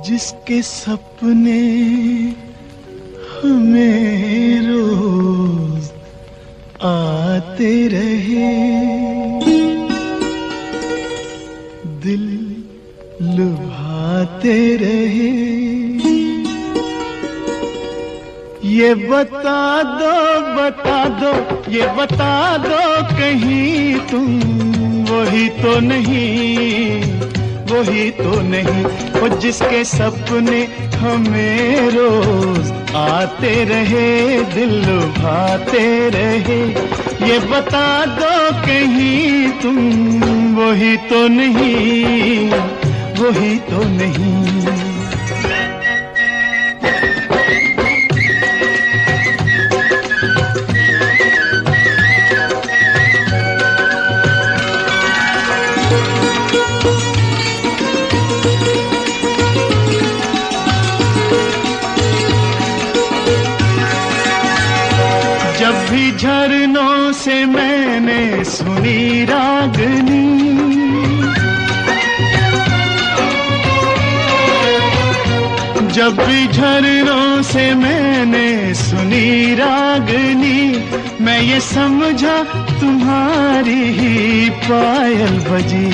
जिसके सपने हमें रोज आते रहे, दिल लुभाते रहे। ये बता दो, ये बता दो कहीं तुम वही तो नहीं, वही तो नहीं। वो जिसके सपने हमें रोज आते रहे, दिल लुभाते रहे। ये बता दो कहीं तुम वही तो नहीं, वही तो नहीं। जब भी झरनों से मैंने सुनी रागनी, जब भी झरनों से मैंने सुनी रागनी, मैं ये समझा तुम्हारी ही पायल बजी।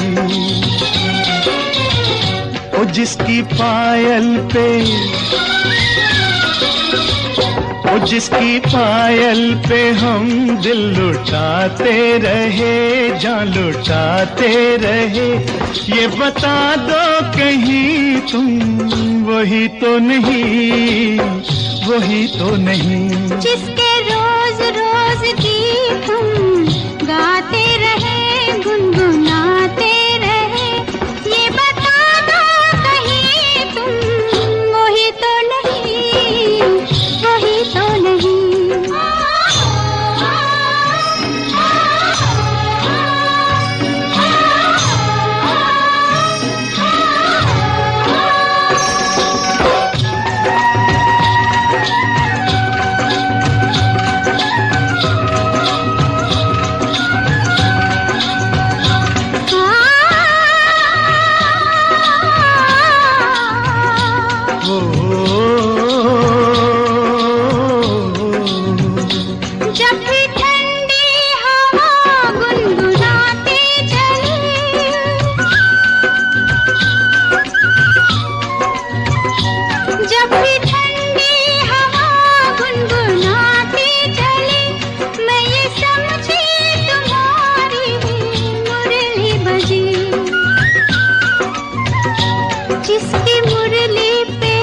ओ जिसकी पायल पे, ओ जिसकी पायल पे हम दिल लुटाते रहे, जान लुटाते रहे। ये बता दो कहीं तुम वही तो नहीं, वही तो नहीं। जिसके रोज रोज गीत तुम गाते रहे, गुनगुनाते रहे। ये बता दो कहीं तुम वही तो नहीं, वही तो नहीं। जब भी ठंडी हवा गुनगुनाते चले, जब भी ठंडी हवा गुनगुनाते चले, मैं ये समझी तुम्हारी मुरली बजी। जिसकी मुरली पे,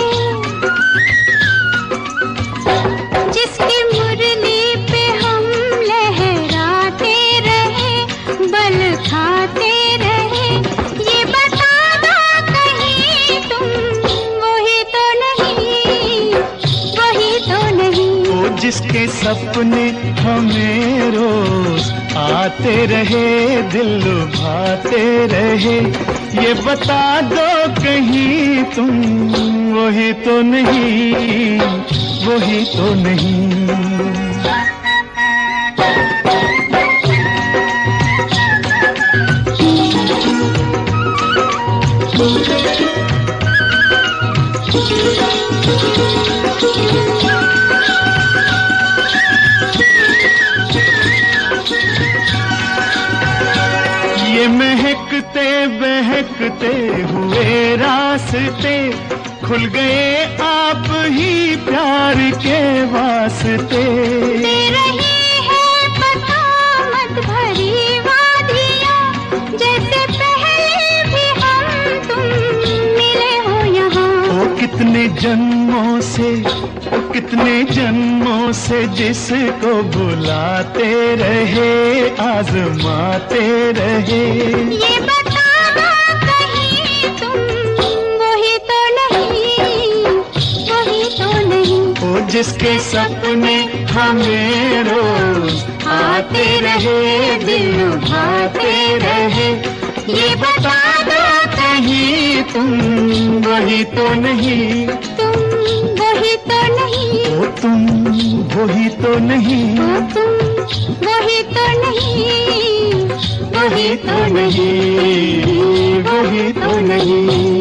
जिसकी मुरली पे हम लहराते रहे, बल खाते रहे। ये बता दो कहीं तुम वही तो नहीं, वही तो नहीं। ओ जिसके सपने हमें रोज आते रहे, दिल लुभाते रहे। ये बता दो कहीं तुम वही तो नहीं, वही तो नहीं। ये महकते बहकते हुए रास्ते खुल गए आप ही प्यार के वास्ते। दे रही है पता मत भरी वादियाँ, जैसे पहले भी हम तुम मिले हो यहाँ। ओ कितने जन्मों से, ओ कितने जन्मों से जिसको बुलाते रहे, आजमाते रहे। ये बता दो कहीं तुम वही तो नहीं, वही तो नहीं। ओ जिसके सपने हमें रोज आते रहे, दिल लुभाते रहे। ये बता दो कहीं तुम वही तो नहीं, तुम वही तो नहीं। ओ तुम वही तो नहीं, ओ तुम वही तो नहीं, वही तो नहीं, वही तो नहीं।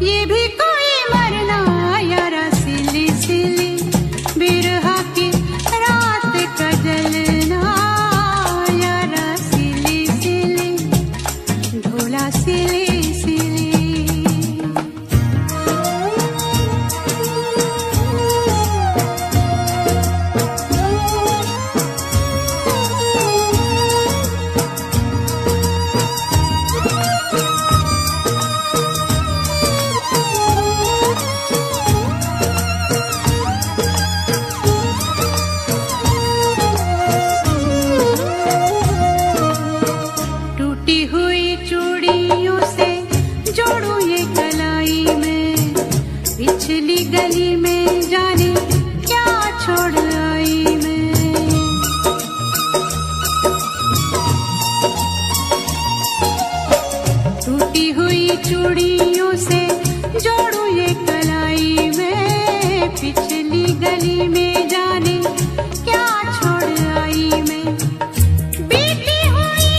ये भी कोई मरना यारा सिली सिली बिरहा की रात का जलना यारा सिली सिली ढोला सिली सिली पिछली गली में जाने क्या छोड़ आई मैं टूटी हुई चूड़ियों से जोड़ू ये कलाई में पिछली गली में जाने क्या छोड़ आई मैं बीती हुई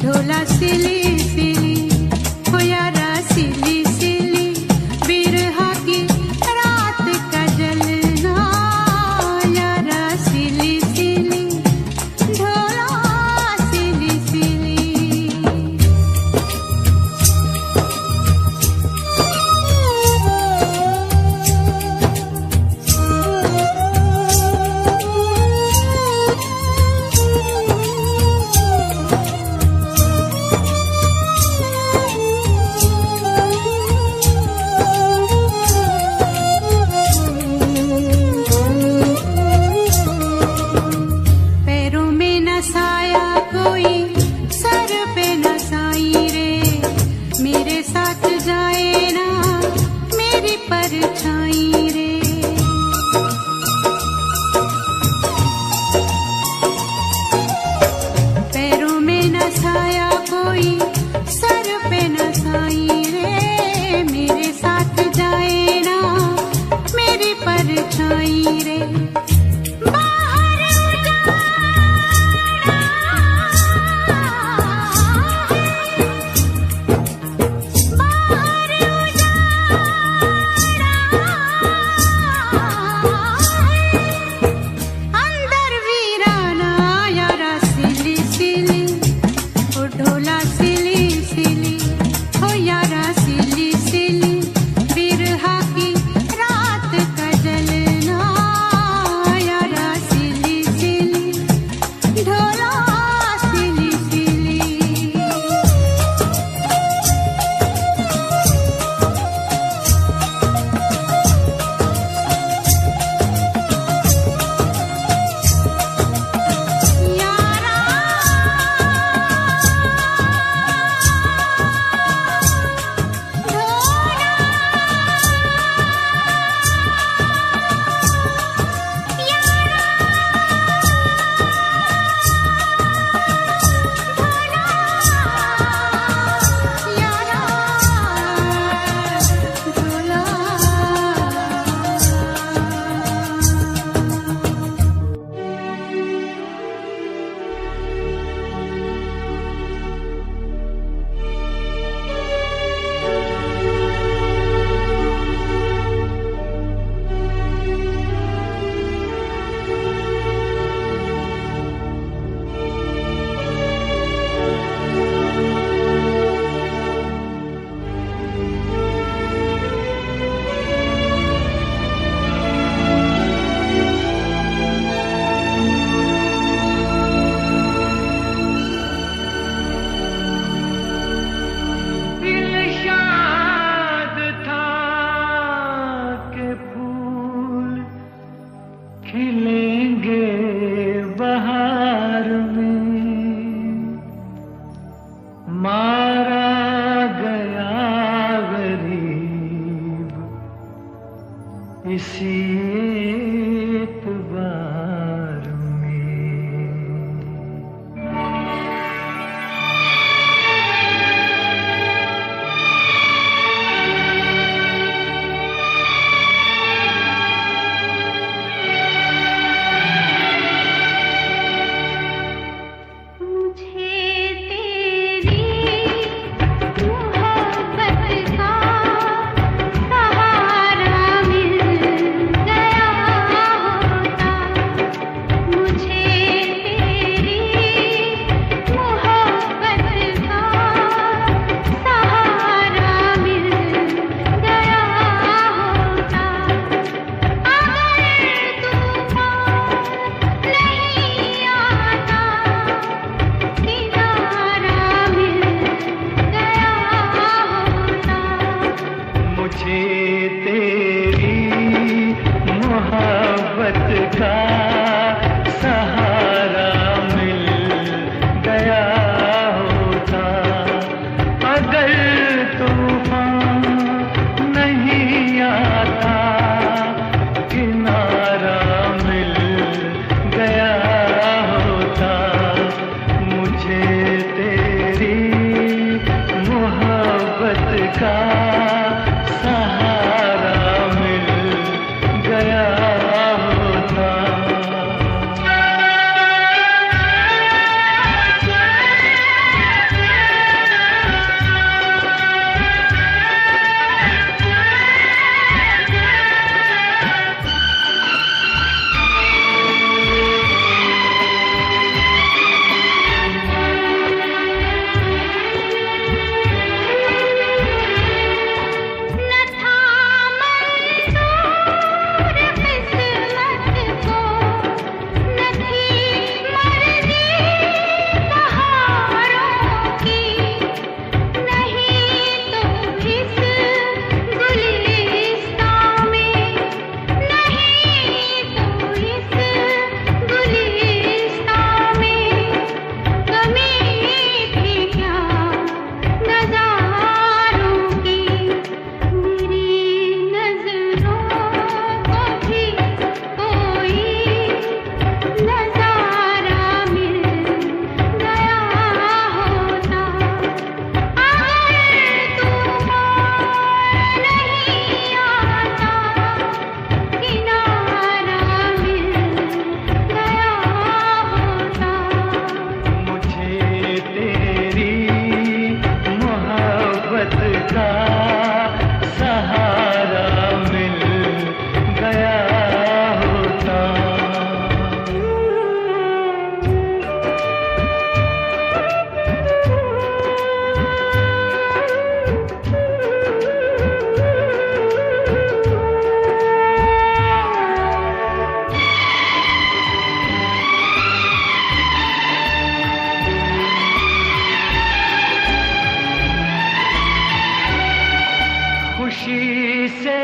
ढोला सिली सिली हो यारा सिली सिली बिरहा की रात का जलना यारा सिली सिली ढोला सिली सिली मेरे साथ जाए ना मेरी परछाई रे पैरों में न साया कोई सर पे न साई रे मेरे साथ जाए ना मेरी परछाई रे ढोला सिली सिली हो यारा सिली सिली बिरहा की रात का जलना यारा सिली सिली ढोला सिली सिली इसी एतबार में मुझे तेरी मोहब्बत का सहारा मिल गया होता, अगर तूफान नहीं आता, किनारा मिल गया होता, मुझे तेरी मोहब्बत का सहारा मिल गया होता। खुशी से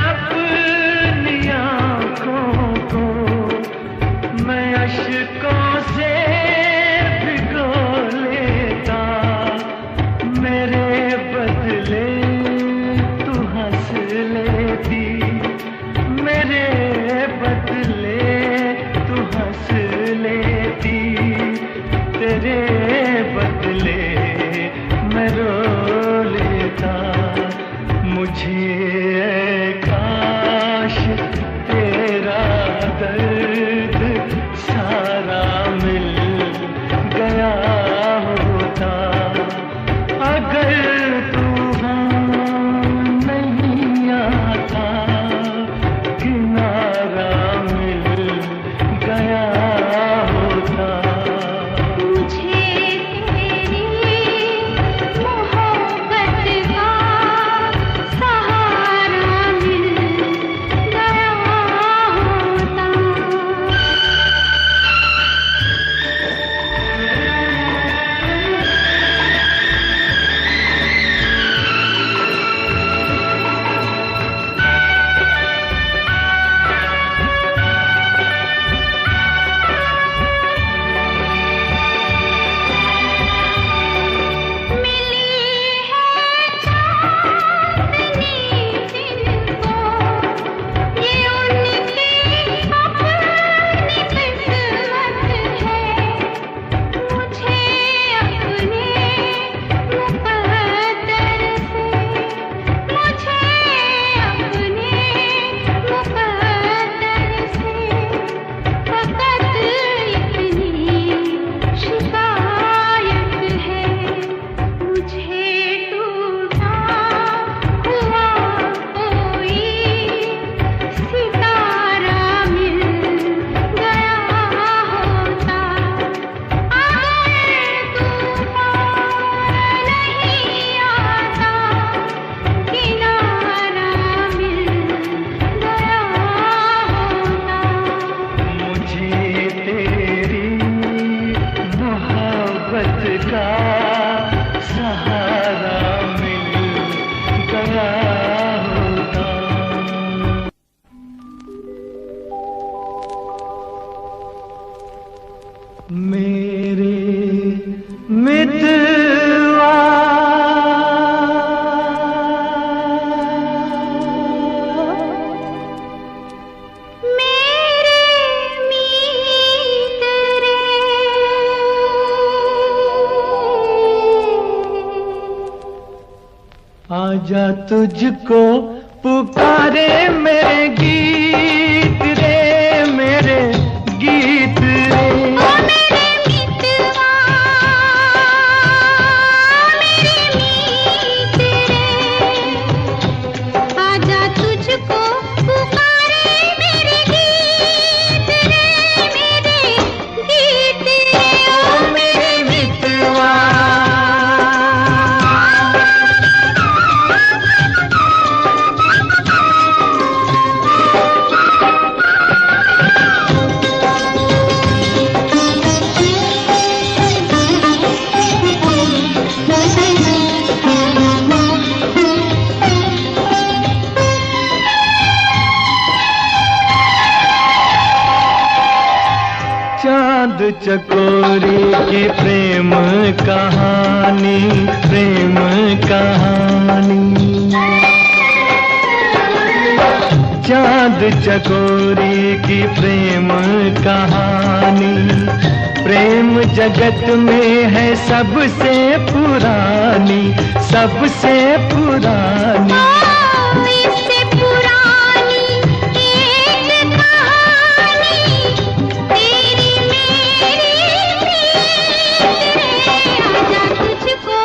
अपनी आँखों को मैं अश्कों से भिगो लेता, मेरे बदले तू हंस लेती, मेरे बदले तू हंस लेती, तेरे बदले मैं रो लेता। मुझे काश तेरा दर्द सारा मिल गया होता, अगर तूफान नहीं आता, आजा तुझको पुकारे मेरे गीत रे, मेरे गीत रे। ओ मेरे मितवा, मेरे मीत रे, आजा तुझको पुकारे मेरे गीत रे, मेरे गीत रे। ओ मेरे मितवा। चांद चकोरी की प्रेम कहानी, प्रेम कहानी। चांद चकोरी की प्रेम कहानी, प्रेम जगत में है सबसे पुरानी, सबसे पुरानी। इससे पुरानी एक कहानी तेरी मेरी प्रीत रे, आजा तुझको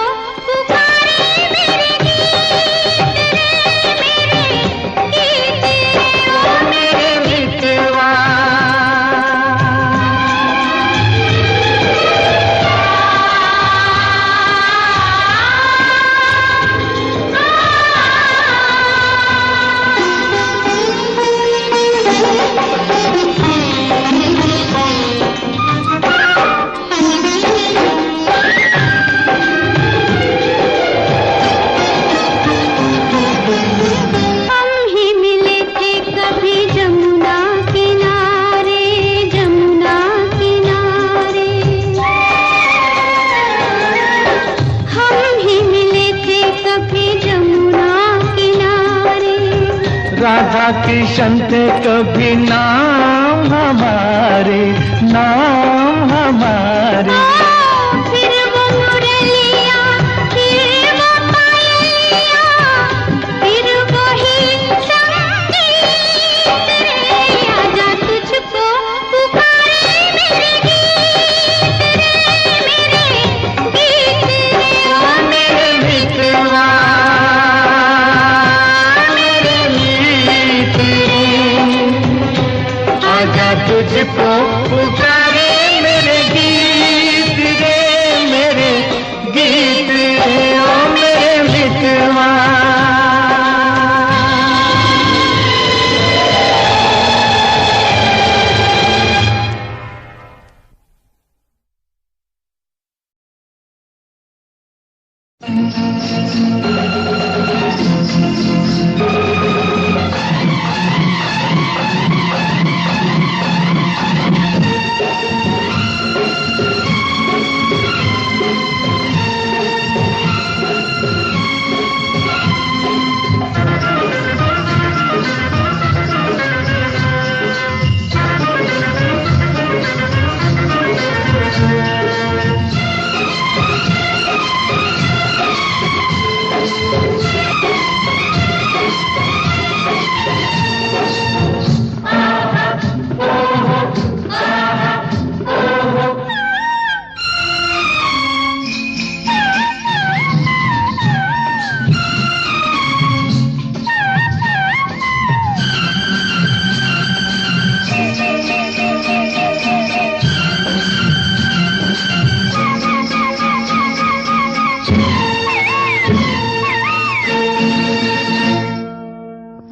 पुकारे मेरे गीत रे, मेरे गीत रे। ओ मेरे मितवा। हम ही मिले थे कभी जमुना किनारे, जमुना किनारे। हम ही मिले थे कभी जमुना किनारे। राधा कृष्ण थे कभी नाम हमारे, नाम हमारे। फिर वो मुरलिया, फिर वो पायलिया, फिर वही संगीत रे, आजा तुझको पुकारे मेरे गीत रे, मेरे गीत रे। ओ मेरे मितवा, मेरे गीत रे, आजा तुझको पुकारे मेरे गीत रे, मेरे गीत रे। ओ मेरे मितवा।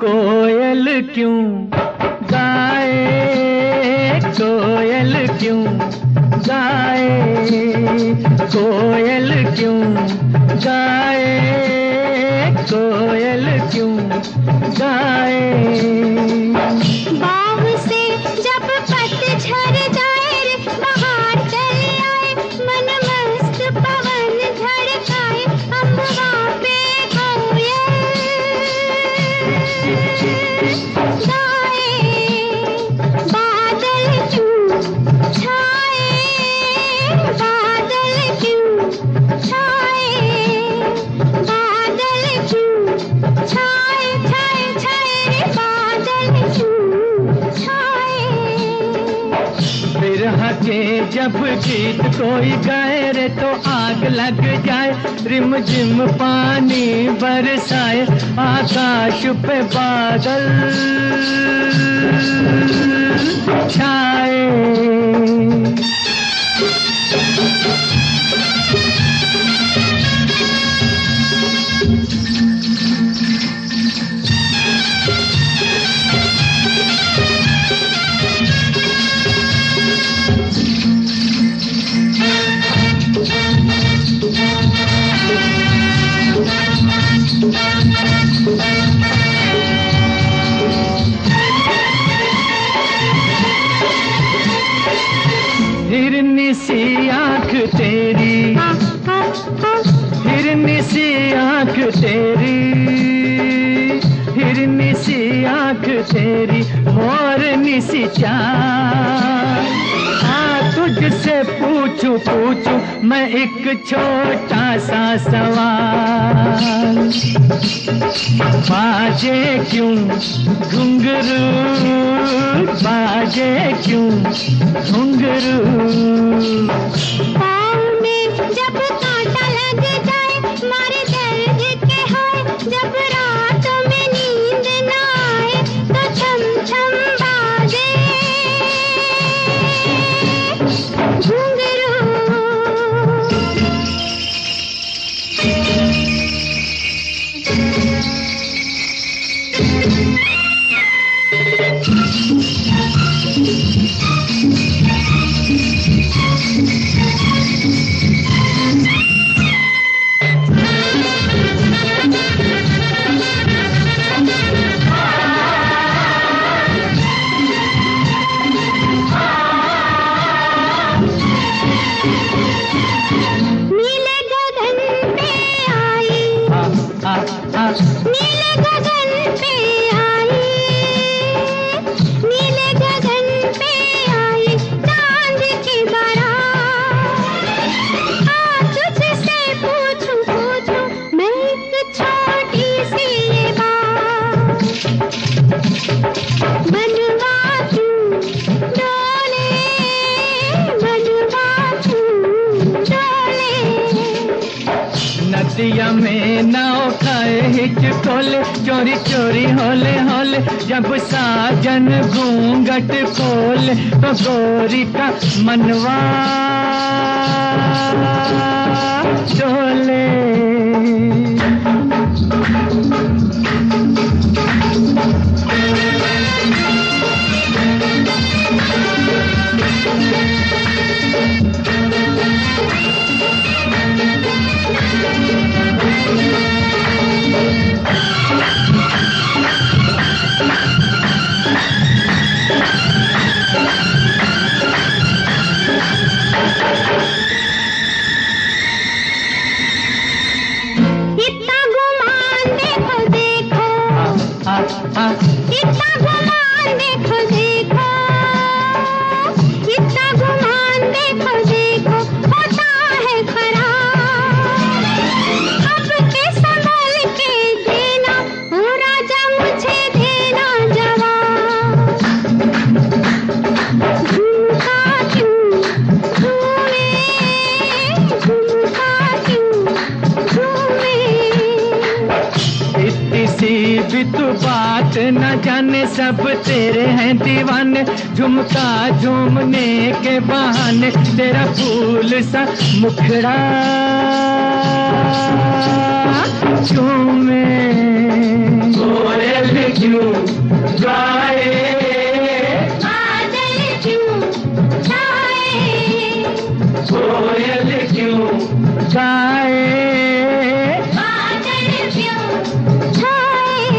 कोयल क्यों गाए, कोयल क्यों गाए, कोयल क्यों गाए, कोयल क्यों गाए। बाग से जब पतझड़ जाए रे, बहार चले आए, मन मस्त पवन झड़काए, अम्बा पे कोयल गाए। बादल क्यों छाए, बादल क्यों छाए, बादल क्यों जब गीत कोई गाए रे तो आग लग जाए, रिम झिम पानी बरसाए, आकाश पे बादल छाए। हिरनी सी आँख तेरी, हिरनी सी आँख तेरी, हिरनी सी आँख तेरी, मोरनी सी चाल। तुझसे पूछूं मैं एक छोटा सा सवाल, बाजे क्यों घुंघरू, बाजे क्यों घुंघरू। पाँव में जब कांटा लग जाए, मारे दर्द के हाय, जब रात में नींद न आए, तो छम छम बाजे घुंघरू। नीले गगन पे आई, नीले गगन पे आई, नीले गगन पे आई, चांद की बारात। तुझसे पूछूं मैं एक छोटी सी ये बात, बनवा क्यों डोले, बनवा क्यों डोले। नदिया में नाव खाए हिचकोले, चोरी चोरी होले होले, जब साजन घूंघट खोले, तो गोरी का मनवा डोले। इतना गुमान देखो देखो, इतना गुमान देखो देखो, इतना गुमान देखो देखो, होता है खराब। अब के संभल के देना, ओ राजा मुझे देना जवाब। झुमका क्यों झूमे, झुमका क्यों झूमे। इतनी सी भी तू बात न जाने, सब तेरे हैं दीवाने, झुमका झूमने के बहाने, तेरा फूल सा मुखड़ा झूमे। कोयल क्यों गाए, बादल क्यों छाए, कोयल क्यों गाए, बादल क्यों छाए।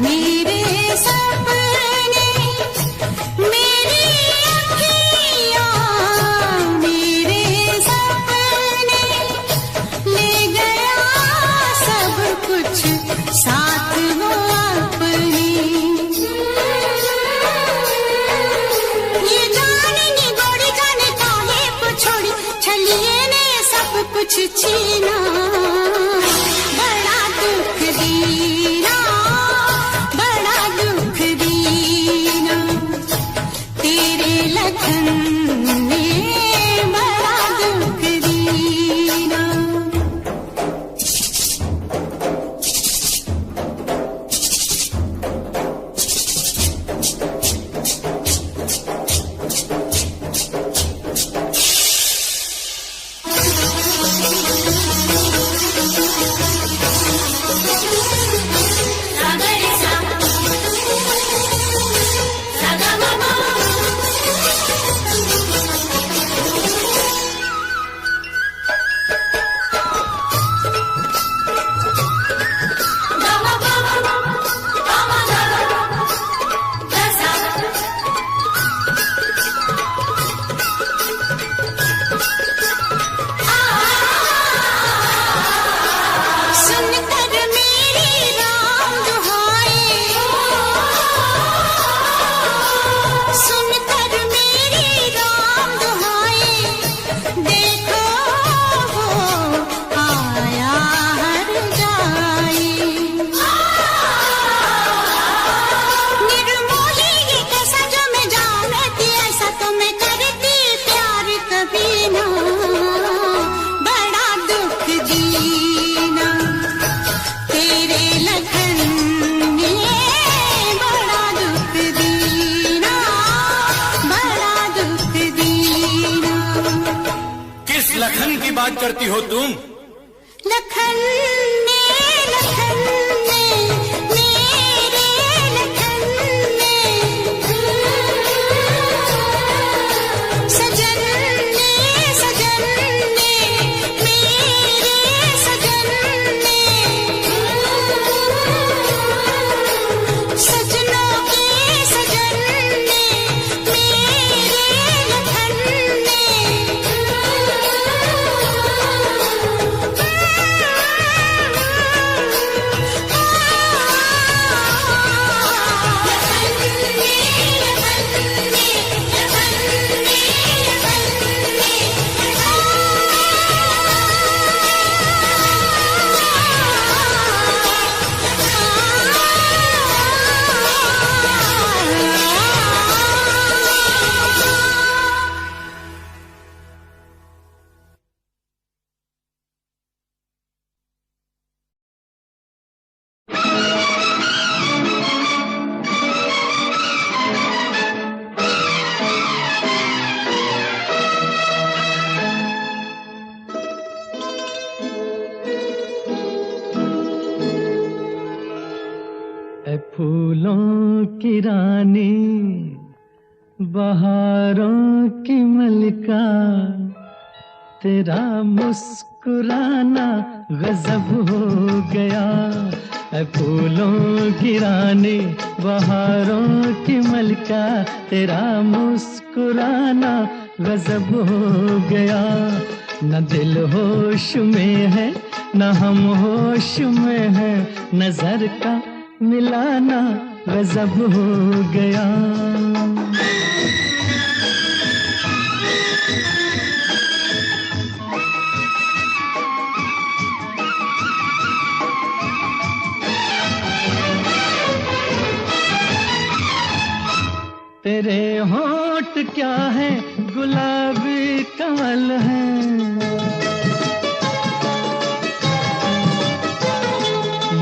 मेरे सपने, मेरी अखियाँ, मेरे सपने ले गया सब कुछ साथ वो अपने। ये जानेंगी गोरी जाने काहे को छोड़ी, छलिए ने सब कुछ छीना, बड़ा दुख दीना, बड़ा दुख दीना, तेरे लगन ने बड़ा दुख दीना। सुनकर मेरी राम दुहाई, सुनकर मेरी राम दुहाई, देखो वो आया हर जाई। निर्मोही ये कैसा जो मैं जानती, ऐसा तो मैं करती प्यार कभी ना, बड़ा दुख दीना, तेरे लगन ने बड़ा दुख दीना, बड़ा दुख दीना। किस लखन की बात करती हो तुम? लखन ने, लखन ने, मेरे लखन ने, सजन ने, सजन ने, मेरे सजन ने, सजनों के सजन ने, मेरे लखन ने। ए फूलों की रानी, बहारों की मलिका, तेरा मुस्कुराना गजब हो गया। ए फूलों की रानी, बहारों की मलिका, तेरा मुस्कुराना गजब हो गया। न दिल होश में है, न हम होश में है, नजर का मिलाना गजब हो गया। तेरे होंठ क्या है, गुलाबी कमल है,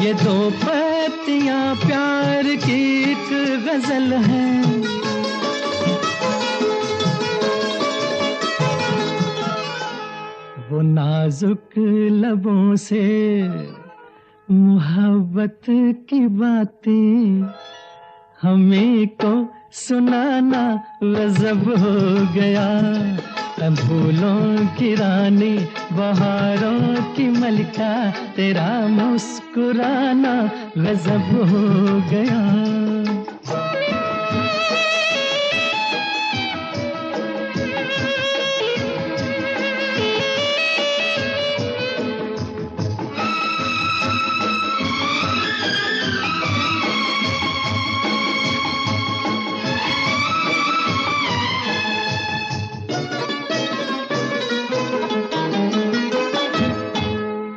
ये दो पत्तियां प्यार की एक गजल है। वो नाजुक लबों से मोहब्बत की बातें हमें को सुनाना गजब हो गया। फूलों की रानी बहारों की मलिका, तेरा मुस्कुराना गजब हो गया।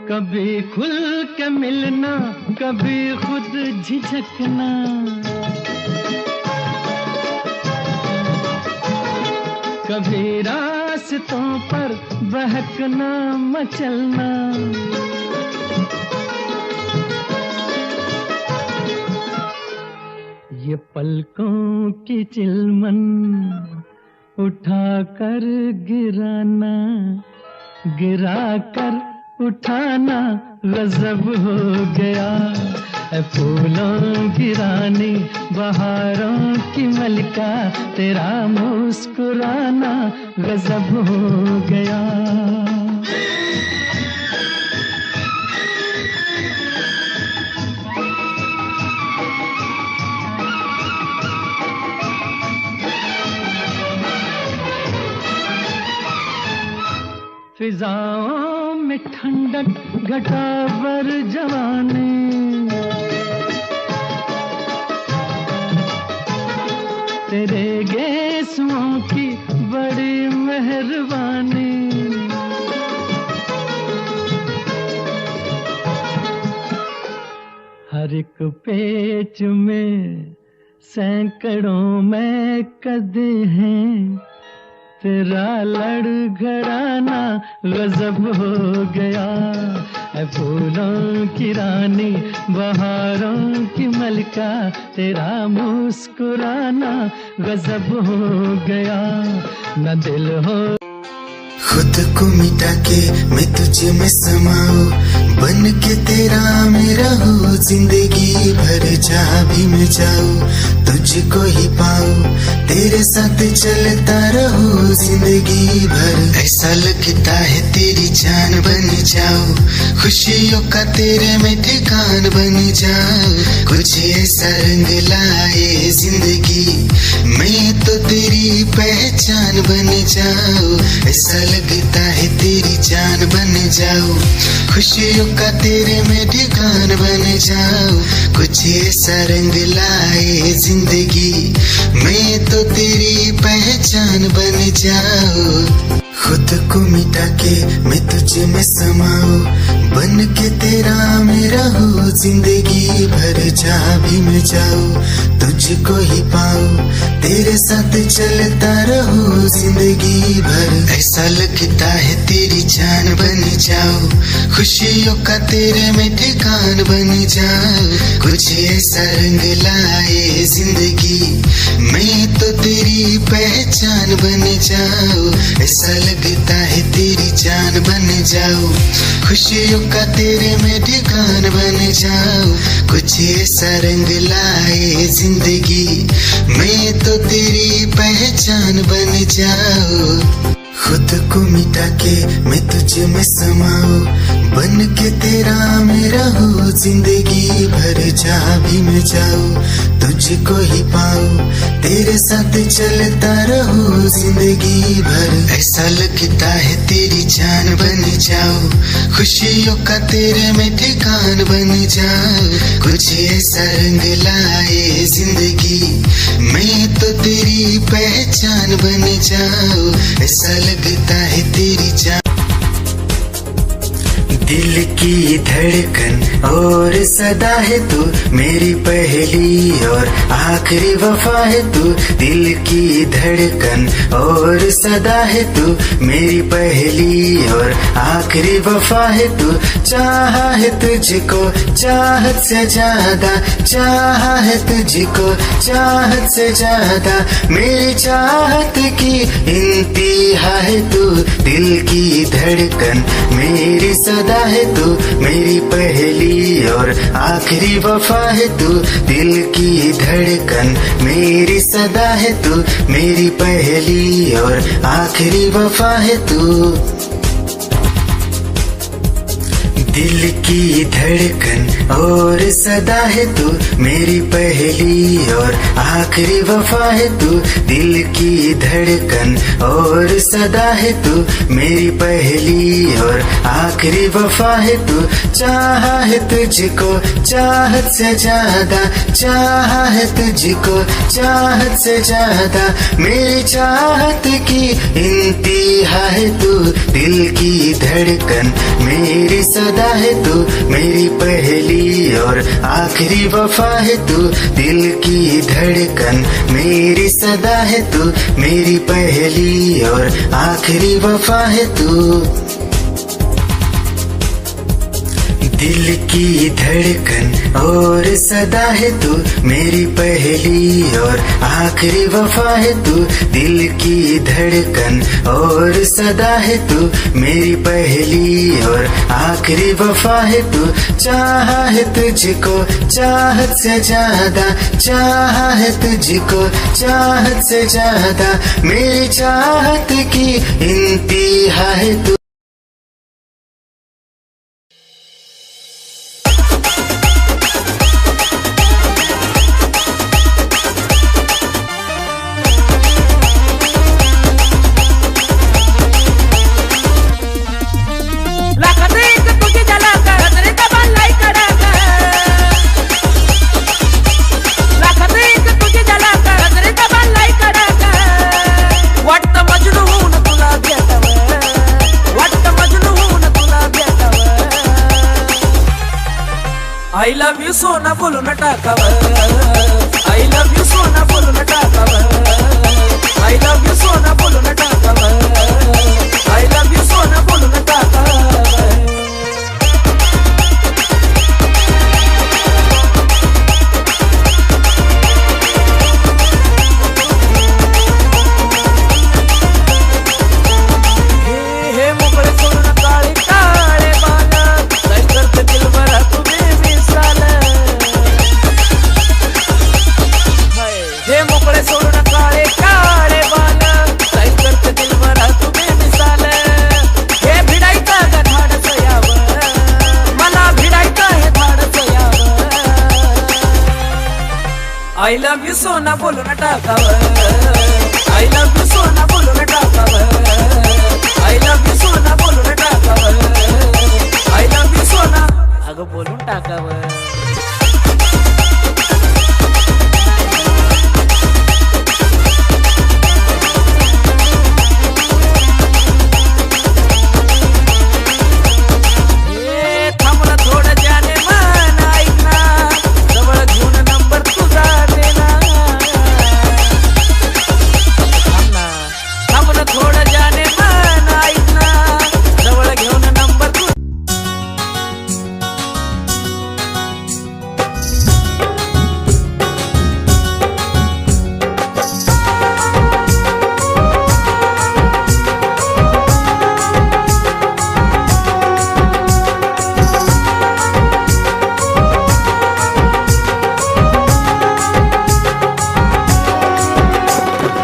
कभी खुल के मिलना, कभी खुद झिझकना, कभी रास्तों पर बहकना मचलना। ये पलकों की चिलमन उठा कर गिराना, गिरा कर उठाना गजब हो गया। फूलों की रानी बहारों की मलिका, तेरा मुस्कुराना गजब हो गया। फिजाओं में ठंडक घटावर जवानी, तेरे गेसुओं की बड़ी मेहरबानी। हर एक पेच में सैकड़ों में कदे हैं, तेरा लड़खड़ाना गजब हो गया। फूलों की रानी बहारों की मलिका, तेरा मुस्कुराना गजब हो गया। न दिल हो खुद को मिटा के मैं तुझे में समाऊं, बन के तेरा मैं रहूं जिंदगी भर। जहाँ भी मैं जाऊं तुझको ही पाऊं, तेरे साथ चलता रहूं जिंदगी भर। ऐसा लगता है तेरी जान बन जाऊं, खुशियों का तेरे में ठिकान बन जाऊं। कुछ ऐसा रंग लाए जिंदगी, मैं तो तेरी पहचान बन जाऊं। ऐसा लगता है तेरी जान बन जाऊं, खुशियों का तेरे में ठिकान बन जाऊं। कुछ ऐसा रंग लाए जिंदगी, मैं तो तेरी पहचान बन जाऊं। खुद को मिटा के मैं तुझे में समाऊं, बन के तेरा मैं रहूं जिंदगी भर। जहाँ भी मैं जाऊं तुझको ही पाऊं, तेरे साथ चलता रहूं जिंदगी भर। ऐसा लगता है तेरी जान बन जाऊं, खुशियों का तेरे में ठिकान बन जाऊं। कुछ ऐसा रंग लाए जिंदगी, मैं तो तेरी पहचान बन जाऊं। ऐसा लगता है तेरी जान बन जाऊं, खुशियों का तेरे में ठिकान बन जाऊं। कुछ ऐसा रंग लाए जिंदगी, मैं तो तेरी पहचान बन जाऊं। खुद को मिटा के मैं तुझे में समाऊं, बन के तेरा मैं रहूं जिंदगी भर। जहाँ भी मैं जाऊं तुझको ही पाऊं, तेरे साथ चलता रहूं जिंदगी भर। ऐसा लगता है तेरी जान बन जाऊं, खुशियों का तेरे में ठिकान बन जाऊं। कुछ ऐसा रंग लाए जिंदगी, मैं तो तेरी पहचान बन जाऊं। ऐसा लगता है तेरी जान। दिल की धड़कन और सदा है तू, मेरी पहली और आखिरी वफा है तू। दिल की धड़कन और सदा है तू, मेरी पहली और आखिरी वफा है तू। चाहा है तुझको चाहत से ज्यादा, चाहा है तुझको चाहत से ज्यादा। मेरी चाहत की इंतहा है तू, दिल की धड़कन मेरी सदा है तू, मेरी पहली और आखिरी वफा है तू, दिल की धड़कन मेरी सदा है तू, मेरी पहली और आखिरी वफा है तू। दिल की धड़कन और सदा है तू, मेरी पहली और आखिरी वफा है तू, दिल की धड़कन और सदा है तू, मेरी पहली और आखिरी वफा है तू। चाहा है तुझको चाहत से ज्यादा, चाहा है तुझको चाहत से ज्यादा, मेरी चाहत की इंतहा है तू, दिल की धड़कन मेरी सदा है तू, मेरी पहली और आखिरी वफा है तू, दिल की धड़कन मेरी सदा है तू, मेरी पहली और आखिरी वफा है तू। दिल की धड़कन और सदा है तू, मेरी पहली और आखिरी वफा है तू, दिल की धड़कन और सदा है तू, मेरी पहली और आखिरी वफा है तू। चाहा है तुझको चाहत से ज्यादा, चाहा है तुझको चाहत से ज्यादा, मेरी चाहत की इंतहा है तू। I love you सोना बोलून टाकावं, I love you सोना बोलून टाकावं, I love you सोना बोलून टाकावं, I love you सोना बोलून टाकावं। हे मोकळे सोडून काळे काळे बाल, काय करते दिलबरा तू बेमिसाल। हे मोकळे सोडून काळे काळे बाल, काय करते दिलबरा तू बेमिसाल। हे भिडायचं ग धाडस यावं, मला भिडायचं हे धाडस यावं। I love you सोना बोलून टाकावं, I love you सोना बोलून टाकावं, I love you सोना बोलून टाकावं, I love you सोना अगं बोलून टाकावं। थांबला थोडं ज्याने मन ऐकना, जवळ घेऊन नंबर तुझा देना। थांबला थोडं ज्याने मन ऐकना, जवळ घेऊन नंबर तुझा।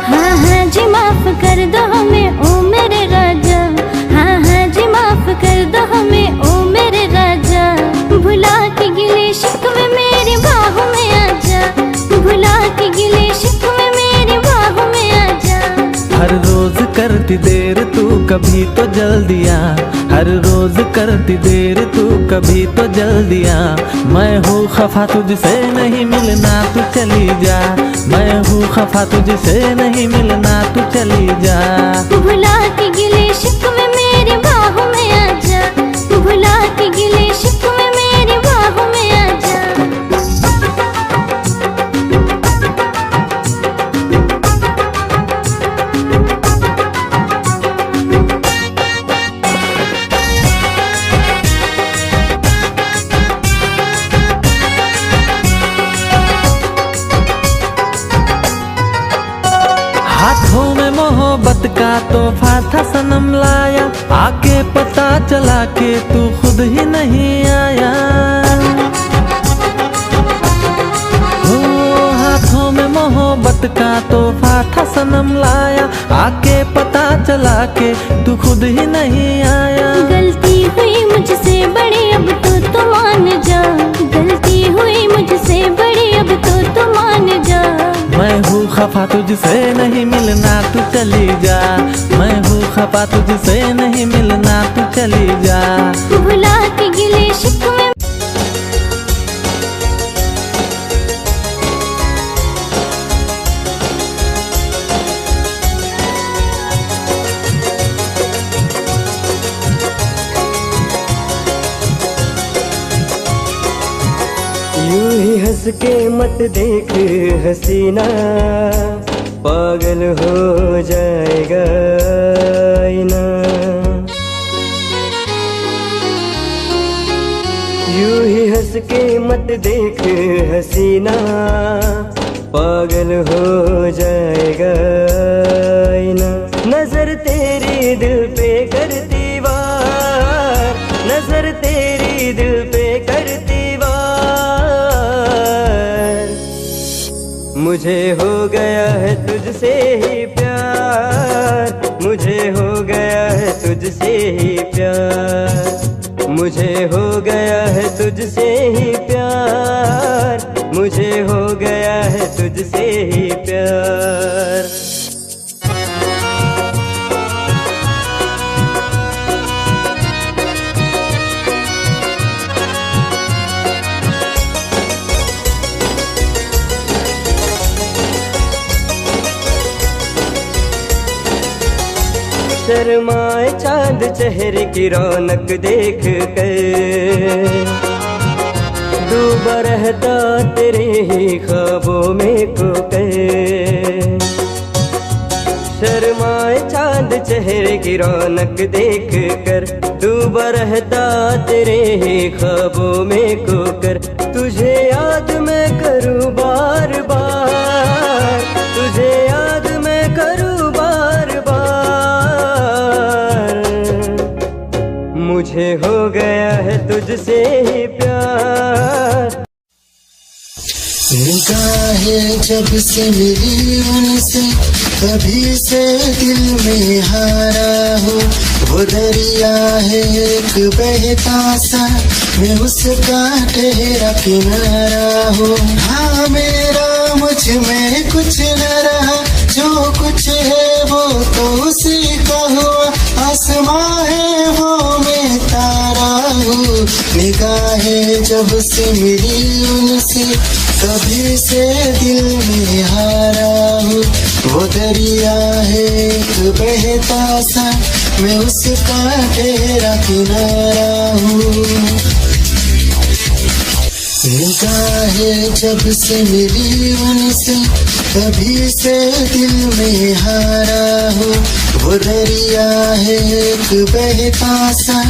हाँ हाँ जी माफ कर दो हमें ओ मेरे राजा, हाँ हाँ जी माफ कर दो हमें ओ मेरे राजा। भुला के गिले शिकवे मेरी बाहों में आजा, भुला के गिले शिकवे मेरी बाहों में आजा। हर रोज करती देर तू कभी तो जल्दी आ, हर रोज करती देर तू कभी तो जल्दी आ। मैं हूँ खफा तुझसे नहीं मिलना तू चली जा, मैं हूँ खफा तुझसे नहीं मिलना तू चली जा। भुला के गिले शिकवे मेरी बाहों में आजा, भुला के गिले शिकवे मेरी बाहों में आजा। हाथों में मोहब्बत का तोहफा था सनम लाया, आके पता चला के तू खुद ही नहीं आया। हो हाथों में मोहब्बत का तोहफा था सनम लाया, आके पता चला के तू खुद ही नहीं आया। गलती हुई मुझसे बड़ी अब तो मान जा, गलती हुई मुझसे बड़ी अब तो मान जा। मैं हूँ खफा तुझसे नहीं मिलना तू चली जा, मैं हूँ खफा तुझसे नहीं मिलना तू चली जा। भुला के गिले शिकवे यूं ही हंस के मत देख हसीना, पागल हो जाएगा आईना। यूं ही हंस के मत देख हसीना, पागल हो जाएगा आईना। नजर तेरी दिल पे करती वार, नजर तेरी दिल पे करती मुझे हो गया है तुझसे ही प्यार, मुझे हो गया है तुझसे ही प्यार, मुझे हो गया है तुझसे ही प्यार, मुझे हो गया है तुझसे ही प्यार। शर्माए चांद चेहरे की रौनक देख कर, डूबा रहता तेरे ही ख्वाबों में खोकर। शर्माए चांद चेहरे की रौनक देख कर, डूबा रहता तेरे ही ख्वाबों में खोकर। तुझे याद मैं करूँ बार बार, तुझे याद मैं करूँ बार बार, मुझे हो गया है तुझसे ही प्यार। निगाहें जब से मिली उनसे, तभी से दिल में हारा हो। वो दरिया है एक बहता सा, मैं उसका ठहरा किनारा हो। हाँ मेरा मुझ में कुछ न रहा, जो कुछ है वो तो उसी का हुआ। आसमां है वो मैं तारा हूँ। निगाहें जब से मिली उनसे, तभी से दिल में हारा हूँ। वो दरिया है एक बहता सा, मैं उसका ठहरा किनारा हूँ। निगाहें जब से मिली उनसे, तभी से दिल में हारा हूँ। वो दरिया है एक बहता सा,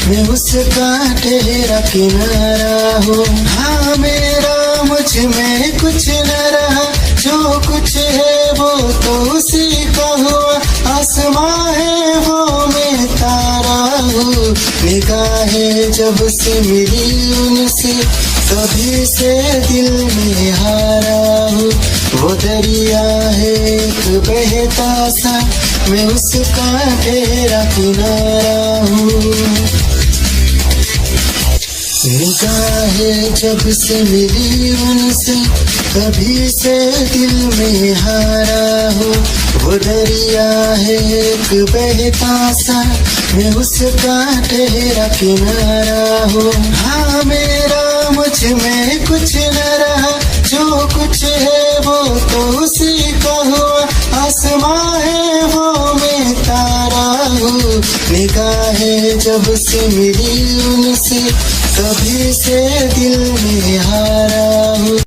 मैं उसका ठहरा किनारा हूँ। हाँ मेरा मुझ में कुछ न रहा, जो कुछ है वो तो उसी का हुआ। आसमां है वो मैं तारा हूँ। निगाहें जब से मिली उनसे, तभी से दिल में हारा हूँ। वो दरिया है एक बहता सा, मैं उसका ठहरा किनारा हूँ। निगाहें जब से मिली उनसे, तभी से दिल में हारा हूँ। वो दरिया है एक बहता सा, मैं उसका ठहरा किनारा हूँ। हाँ मेरा मुझ में कुछ न रहा, जो कुछ है वो तो उसी का हुआ। आसमां है वो मैं तारा हूँ। निगाहें जब से मिली उनसे, तभी से दिल में हारा हूँ।